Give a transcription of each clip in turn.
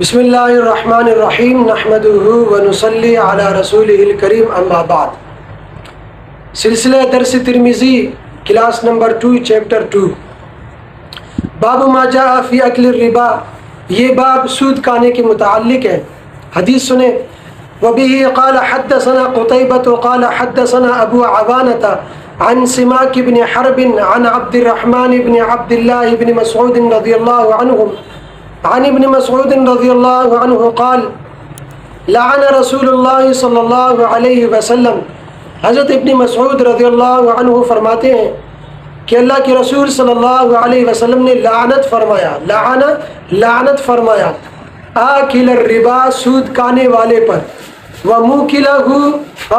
بسم اللہ الرحمن الرحیم نحمدہ ونصلی علی رسولہ الکریم اما بعد۔ سلسلہ درس ترمذی کلاس نمبر 2 چیپٹر 2 باب ما جاء فی اکل الربا، یہ باب سود کھانے کے متعلق ہے۔ حدیث سنیں۔ وبہ قال حدثنا قتیبۃ قال حدثنا ابو عوانۃ عن سماک بن حرب عن عبد الرحمن بن عبد اللہ بن مسعود رضی اللہ عنہم عن ابن مسعود رضی اللہ عنہ قال لعن رسول اللہ صلی اللہ علیہ وسلم، حضرت ابن مسعود رضی اللہ عنہ فرماتے ہیں کہ اللہ کے رسول صلی اللہ علیہ وسلم نے لعنت فرمایا آکل الربا، سود کھانے والے پر، وموکلہ،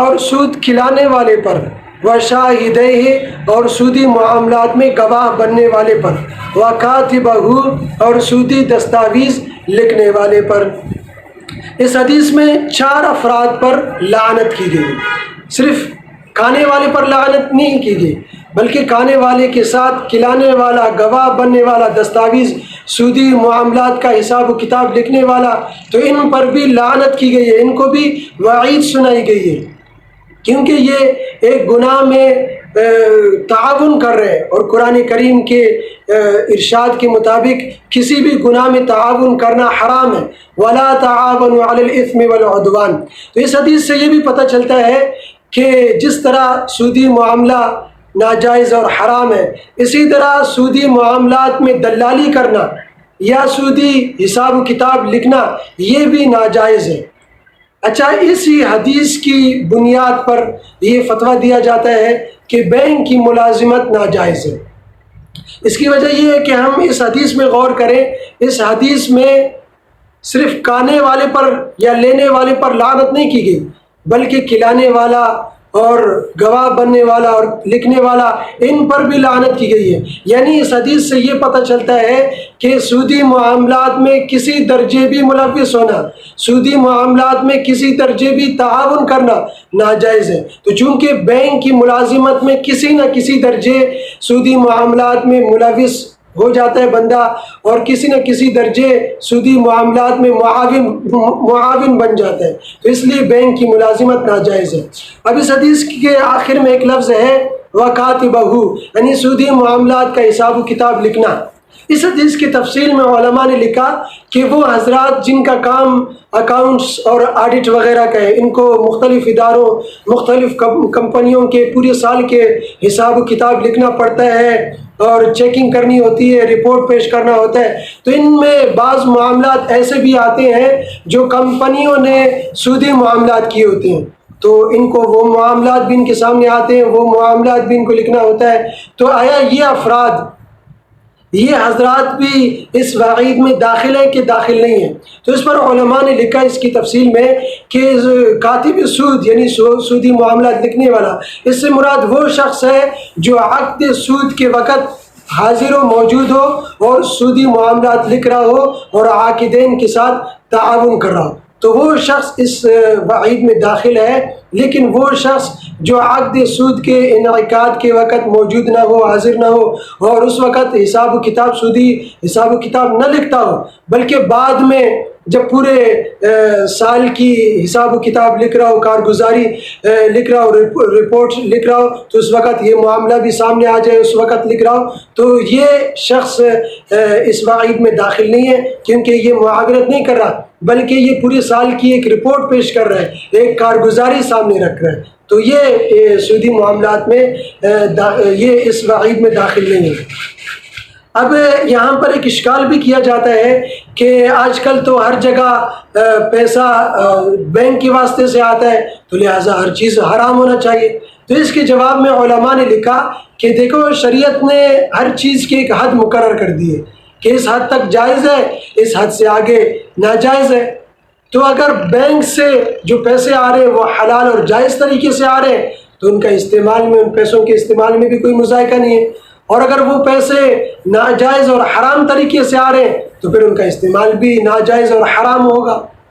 اور سود کھلانے والے پر، وشاہدیہ، اور سودی معاملات میں گواہ بننے والے پر، وکاتبہ، اور سودی دستاویز لکھنے والے پر۔ اس حدیث میں 4 افراد پر لعنت کی گئی۔ صرف کھانے والے پر لعنت نہیں کی گئی بلکہ کھانے والے کے ساتھ کھلانے والا، گواہ بننے والا، دستاویز، سودی معاملات کا حساب و کتاب لکھنے والا، تو ان پر بھی لعنت کی گئی ہے، ان کو بھی وعید سنائی گئی ہے، کیونکہ یہ ایک گناہ میں تعاون کر رہے ہیں، اور قرآن کریم کے ارشاد کے مطابق کسی بھی گناہ میں تعاون کرنا حرام ہے۔ وَلَا تَعَاوَنُوا عَلَى الْإِثْمِ وَالْعُدْوَانِ۔ تو اس حدیث سے یہ بھی پتہ چلتا ہے کہ جس طرح سودی معاملہ ناجائز اور حرام ہے، اسی طرح سودی معاملات میں دلالی کرنا یا سودی حساب و کتاب لکھنا یہ بھی ناجائز ہے۔ اچھا، اسی حدیث کی بنیاد پر یہ فتویٰ دیا جاتا ہے کہ بینک کی ملازمت ناجائز ہے۔ اس کی وجہ یہ ہے کہ ہم اس حدیث میں غور کریں، اس حدیث میں صرف کھانے والے پر یا لینے والے پر لعنت نہیں کی گئی بلکہ کھلانے والا اور گواہ بننے والا اور لکھنے والا، ان پر بھی لعنت کی گئی ہے۔ یعنی اس حدیث سے یہ پتہ چلتا ہے کہ سودی معاملات میں کسی درجے بھی ملوث ہونا، سودی معاملات میں کسی درجے بھی تعاون کرنا ناجائز ہے۔ تو چونکہ بینک کی ملازمت میں کسی نہ کسی درجے سودی معاملات میں ملوث ہو جاتا ہے بندہ، اور کسی نہ کسی درجے سودی معاملات میں معاون بن جاتا ہے، تو اس لیے بینک کی ملازمت ناجائز ہے۔ اب اس حدیث کے آخر میں ایک لفظ ہے وَكَاتِبَهُ، یعنی سودی معاملات کا حساب و کتاب لکھنا۔ اس حدیث کی تفصیل میں علماء نے لکھا کہ وہ حضرات جن کا کام اکاؤنٹس اور آڈٹ وغیرہ کا ہے، ان کو مختلف اداروں، مختلف کمپنیوں کے پورے سال کے حساب و کتاب لکھنا پڑتا ہے اور چیکنگ کرنی ہوتی ہے، رپورٹ پیش کرنا ہوتا ہے، تو ان میں بعض معاملات ایسے بھی آتے ہیں جو کمپنیوں نے سودی معاملات کیے ہوتے ہیں، تو ان کو وہ معاملات بھی ان کے سامنے آتے ہیں، وہ معاملات بھی ان کو لکھنا ہوتا ہے۔ تو آیا یہ افراد، یہ حضرات بھی اس وعید میں داخل ہیں کہ داخل نہیں ہیں؟ تو اس پر علماء نے لکھا اس کی تفصیل میں کہ کاتب سود یعنی سودی معاملات لکھنے والا، اس سے مراد وہ شخص ہے جو عقد سود کے وقت حاضر و موجود ہو اور سودی معاملات لکھ رہا ہو اور عاقدین کے ساتھ تعاون کر رہا ہو، تو وہ شخص اس وعید میں داخل ہے۔ لیکن وہ شخص جو عقد سود کے انعقاد کے وقت موجود نہ ہو، حاضر نہ ہو، اور اس وقت حساب و کتاب، سودی حساب و کتاب نہ لکھتا ہو، بلکہ بعد میں جب پورے سال کی حساب و کتاب لکھ رہا ہو، کارگزاری لکھ رہا ہو، رپورٹ لکھ رہا ہو، تو اس وقت یہ معاملہ بھی سامنے آ جائے، اس وقت لکھ رہا ہو، تو یہ شخص اس وعید میں داخل نہیں ہے، کیونکہ یہ معاونت نہیں کر رہا بلکہ یہ پورے سال کی ایک رپورٹ پیش کر رہا ہے، ایک کارگزاری سامنے رکھ رہا ہے، تو یہ سودی معاملات میں یہ اس وعید میں داخل نہیں ہے۔ اب یہاں پر ایک اشکال بھی کیا جاتا ہے کہ آج کل تو ہر جگہ پیسہ بینک کے واسطے سے آتا ہے، تو لہٰذا ہر چیز حرام ہونا چاہیے۔ تو اس کے جواب میں علماء نے لکھا کہ دیکھو، شریعت نے ہر چیز کی ایک حد مقرر کر دی ہے کہ اس حد تک جائز ہے، اس حد سے آگے ناجائز ہے۔ تو اگر بینک سے جو پیسے آ رہے ہیں وہ حلال اور جائز طریقے سے آ رہے ہیں تو ان کا استعمال میں، ان پیسوں کے استعمال میں بھی کوئی مذائقہ نہیں ہے، اور اگر وہ پیسے ناجائز اور حرام طریقے سے آ رہے ہیں تو پھر ان کا استعمال بھی ناجائز اور حرام ہوگا۔